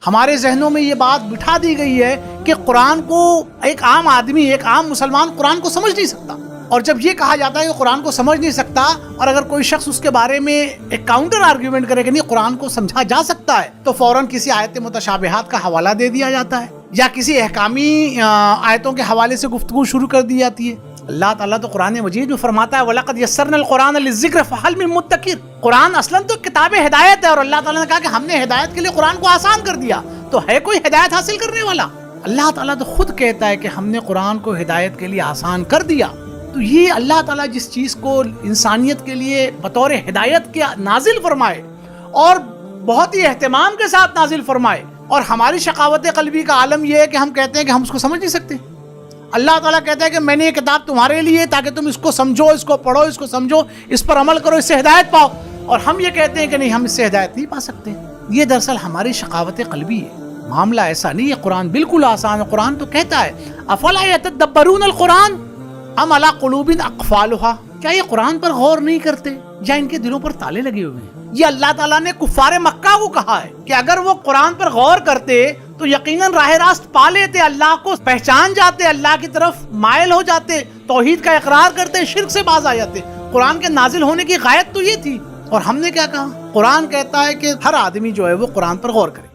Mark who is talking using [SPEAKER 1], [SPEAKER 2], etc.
[SPEAKER 1] ہمارے ذہنوں میں یہ بات بٹھا دی گئی ہے کہ قرآن کو ایک عام آدمی، ایک عام مسلمان قرآن کو سمجھ نہیں سکتا، اور جب یہ کہا جاتا ہے کہ قرآن کو سمجھ نہیں سکتا، اور اگر کوئی شخص اس کے بارے میں ایک کاؤنٹر آرگیومنٹ کرے کہ نہیں قرآن کو سمجھا جا سکتا ہے، تو فوراً کسی آیت متشابہات کا حوالہ دے دیا جاتا ہے یا کسی احکامی آیتوں کے حوالے سے گفتگو شروع کر دی جاتی ہے۔ اللہ تعالیٰ تو قرآن مجید میں فرماتا ہے وَلَقَدْ يَسَّرْنَا الْقُرْآنَ لِلذِّكْرِ فَهَلْ مِن مُدَّكِرٍ۔ قرآن اصلاً تو کتاب ہدایت ہے، اور اللہ تعالیٰ نے کہا کہ ہم نے ہدایت کے لیے قرآن کو آسان کر دیا، تو ہے کوئی ہدایت حاصل کرنے والا؟ اللہ تعالیٰ تو خود کہتا ہے کہ ہم نے قرآن کو ہدایت کے لیے آسان کر دیا۔ تو یہ اللہ تعالیٰ جس چیز کو انسانیت کے لیے بطور ہدایت کے نازل فرمائے اور بہت ہی اہتمام کے ساتھ نازل فرمائے، اور ہماری شقاوت قلبی کا عالم یہ ہے کہ ہم کہتے ہیں کہ ہم اس کو سمجھ نہیں سکتے۔ اللہ تعالیٰ کہتا ہے کہ میں نے یہ کتاب تمہارے لیے تاکہ تم اس کو سمجھو، اس کو پڑھو، اس کو سمجھو، اس پر عمل کرو، اس سے ہدایت پاؤ، اور ہم یہ کہتے ہیں کہ نہیں، ہم اس سے ہدایت نہیں پا سکتے۔ یہ دراصل ہماری شقاوت قلبی ہے، معاملہ ایسا نہیں ہے۔ قرآن بالکل آسان ہے۔ قرآن تو کہتا ہے افلا یتدبرون القرآن ام علی قلوب اقفالها، کیا یہ قرآن پر غور نہیں کرتے یا ان کے دلوں پر تالے لگے ہوئے ہیں؟ یہ اللہ تعالیٰ نے کفار مکہ کو کہا ہے کہ اگر وہ قرآن پر غور کرتے تو یقیناً راہ راست پا لیتے، اللہ کو پہچان جاتے، اللہ کی طرف مائل ہو جاتے، توحید کا اقرار کرتے، شرک سے باز آ جاتے۔ قرآن کے نازل ہونے کی غایت تو یہ تھی، اور ہم نے کیا کہا؟ قرآن کہتا ہے کہ ہر آدمی جو ہے وہ قرآن پر غور کرے۔